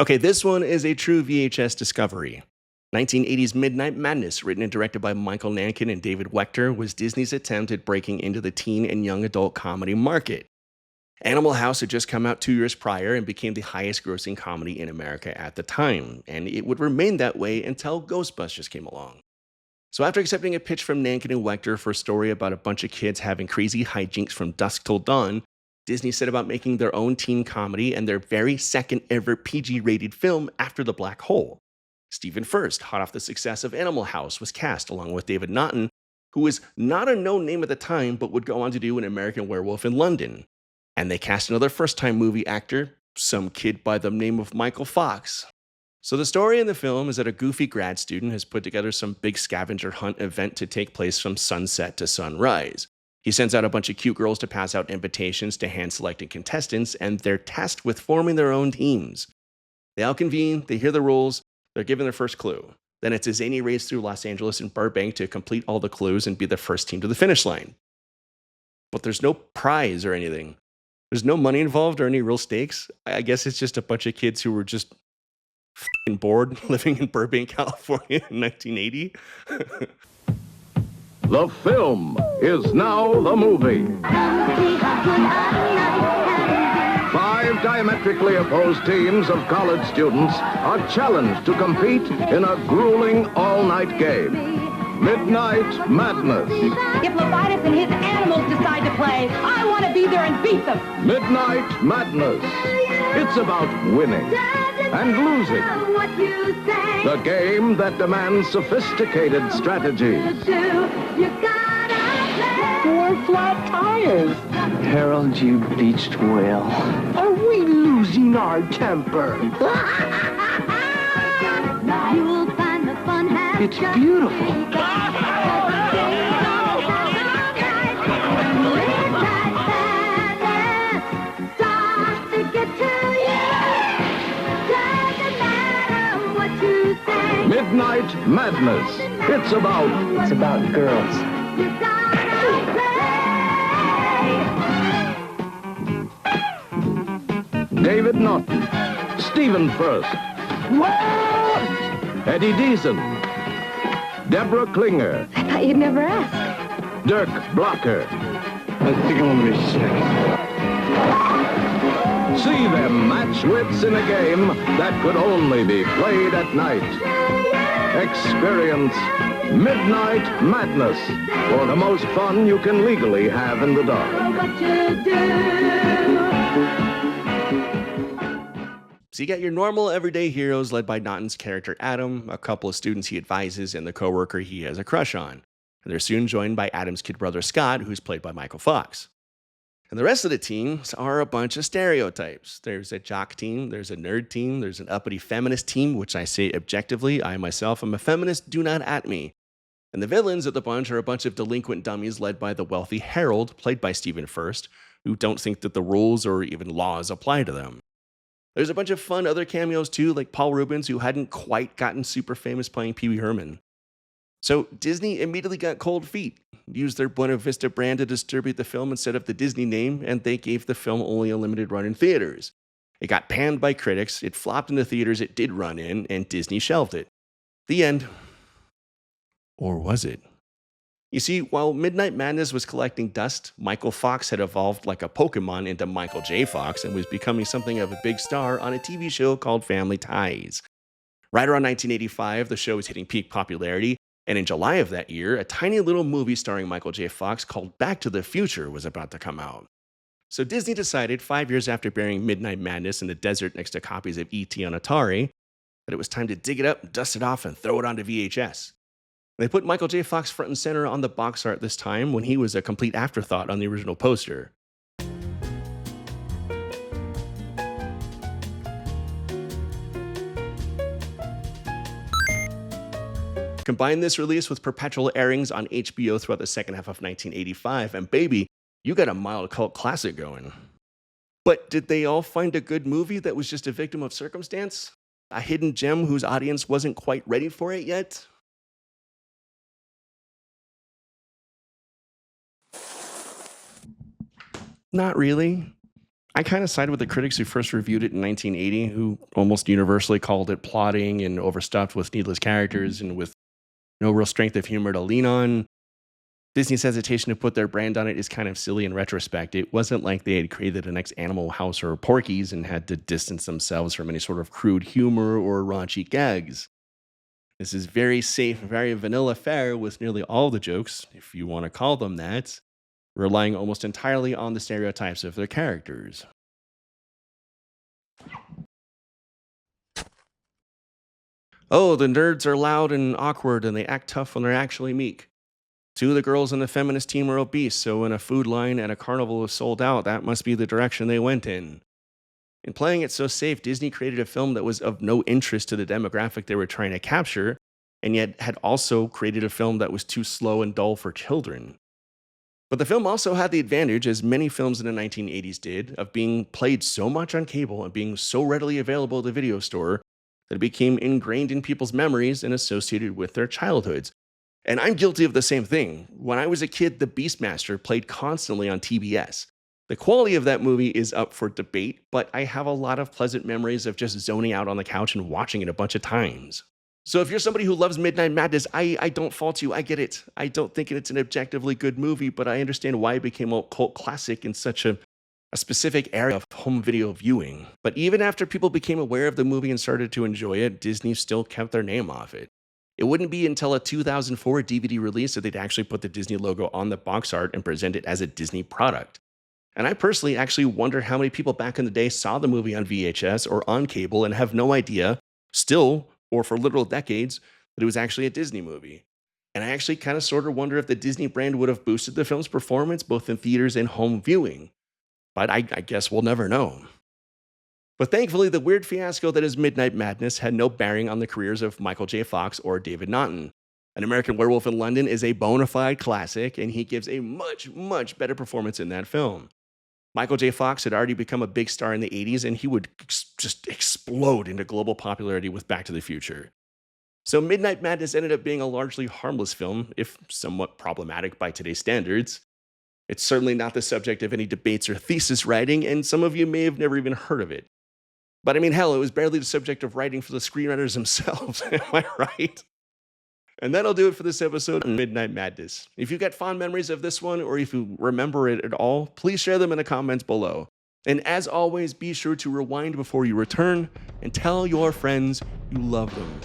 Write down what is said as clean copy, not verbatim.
Okay, this one is a true VHS discovery. 1980's Midnight Madness, written and directed by Michael Nankin and David Wechter, was Disney's attempt at breaking into the teen and young adult comedy market. Animal House had just come out 2 years prior and became the highest grossing comedy in America at the time, and it would remain that way until Ghostbusters came along. So after accepting a pitch from Nankin and Wechter for a story about a bunch of kids having crazy hijinks from dusk till dawn, Disney set about making their own teen comedy and their very second ever PG-rated film after The Black Hole. Stephen Furst, hot off the success of Animal House, was cast along with David Naughton, who was not a known name at the time but would go on to do An American Werewolf in London. And they cast another first-time movie actor, some kid by the name of Michael Fox. So the story in the film is that a goofy grad student has put together some big scavenger hunt event to take place from sunset to sunrise. He sends out a bunch of cute girls to pass out invitations to hand-selected contestants, and they're tasked with forming their own teams. They all convene, they hear the rules, they're given their first clue. Then it's a zany race through Los Angeles and Burbank to complete all the clues and be the first team to the finish line. But there's no prize or anything. There's no money involved or any real stakes. I guess it's just a bunch of kids who were just f***ing bored living in Burbank, California in 1980. The film is now the movie. 5 diametrically opposed teams of college students are challenged to compete in a grueling all-night game. Midnight Madness. If Levitas and his animals decide to play, I want to be there and beat them. Midnight Madness. It's about winning and losing. The game that demands sophisticated strategy. 4 flat tires. Harold, you beached whale. Are we losing our temper? It's beautiful. Midnight Madness. It's about girls. David Naughton, Stephen Furst, Eddie Deason, Deborah Klinger, I thought you'd never ask. Dirk Blocker. I think I'm gonna be sick. See them match wits in a game that could only be played at night. Experience Midnight Madness for the most fun you can legally have in the dark. So you got your normal everyday heroes led by Naughton's character Adam, a couple of students he advises, and the coworker he has a crush on. And they're soon joined by Adam's kid brother Scott, who's played by Michael Fox. And the rest of the teams are a bunch of stereotypes. There's a jock team, there's a nerd team, there's an uppity feminist team, which I say objectively, I myself am a feminist, do not at me. And the villains of the bunch are a bunch of delinquent dummies led by the wealthy Harold, played by Stephen Furst, who don't think that the rules or even laws apply to them. There's a bunch of fun other cameos too, like Paul Reubens, who hadn't quite gotten super famous playing Pee Wee Herman. So Disney immediately got cold feet, used their Buena Vista brand to distribute the film instead of the Disney name, and they gave the film only a limited run in theaters. It got panned by critics, it flopped in the theaters it did run in, and Disney shelved it. The end. Or was it? You see, while Midnight Madness was collecting dust, Michael Fox had evolved like a Pokemon into Michael J. Fox and was becoming something of a big star on a TV show called Family Ties. Right around 1985, the show was hitting peak popularity, and in July of that year, a tiny little movie starring Michael J. Fox called Back to the Future was about to come out. So Disney decided, 5 years after burying Midnight Madness in the desert next to copies of E.T. on Atari, that it was time to dig it up, dust it off, and throw it onto VHS. They put Michael J. Fox front and center on the box art this time when he was a complete afterthought on the original poster. Combine this release with perpetual airings on HBO throughout the second half of 1985, and baby, you got a mild cult classic going. But did they all find a good movie that was just a victim of circumstance? A hidden gem whose audience wasn't quite ready for it yet? Not really. I kind of side with the critics who first reviewed it in 1980, who almost universally called it plotting and overstuffed with needless characters and with no real strength of humor to lean on. Disney's hesitation to put their brand on it is kind of silly in retrospect. It wasn't like they had created the next Animal House or Porky's and had to distance themselves from any sort of crude humor or raunchy gags. This is very safe, very vanilla fare with nearly all the jokes, if you want to call them that, relying almost entirely on the stereotypes of their characters. Oh, the nerds are loud and awkward and they act tough when they're actually meek. Two of the girls on the feminist team are obese, so when a food line at a carnival is sold out, that must be the direction they went in. In playing it so safe, Disney created a film that was of no interest to the demographic they were trying to capture, and yet had also created a film that was too slow and dull for children. But the film also had the advantage, as many films in the 1980s did, of being played so much on cable and being so readily available at the video store that it became ingrained in people's memories and associated with their childhoods. And I'm guilty of the same thing. When I was a kid, The Beastmaster played constantly on TBS. The quality of that movie is up for debate, but I have a lot of pleasant memories of just zoning out on the couch and watching it a bunch of times. So if you're somebody who loves Midnight Madness, I don't fault you. I get it. I don't think it's an objectively good movie, but I understand why it became a cult classic in such a specific area of home video viewing. But even after people became aware of the movie and started to enjoy it, Disney still kept their name off it. It wouldn't be until a 2004 DVD release that they'd actually put the Disney logo on the box art and present it as a Disney product. And I personally actually wonder how many people back in the day saw the movie on VHS or on cable and have no idea, still, or for literal decades, that it was actually a Disney movie. And I actually kind of sort of wonder if the Disney brand would have boosted the film's performance both in theaters and home viewing. But I guess we'll never know. But thankfully, the weird fiasco that is Midnight Madness had no bearing on the careers of Michael J. Fox or David Naughton. An American Werewolf in London is a bona fide classic, and he gives a much, much better performance in that film. Michael J. Fox had already become a big star in the 80s, and he would just explode into global popularity with Back to the Future. So Midnight Madness ended up being a largely harmless film, if somewhat problematic by today's standards. It's certainly not the subject of any debates or thesis writing, and some of you may have never even heard of it. But I mean, hell, it was barely the subject of writing for the screenwriters themselves, am I right? And that'll do it for this episode of Midnight Madness. If you've got fond memories of this one, or if you remember it at all, please share them in the comments below. And as always, be sure to rewind before you return, and tell your friends you love them.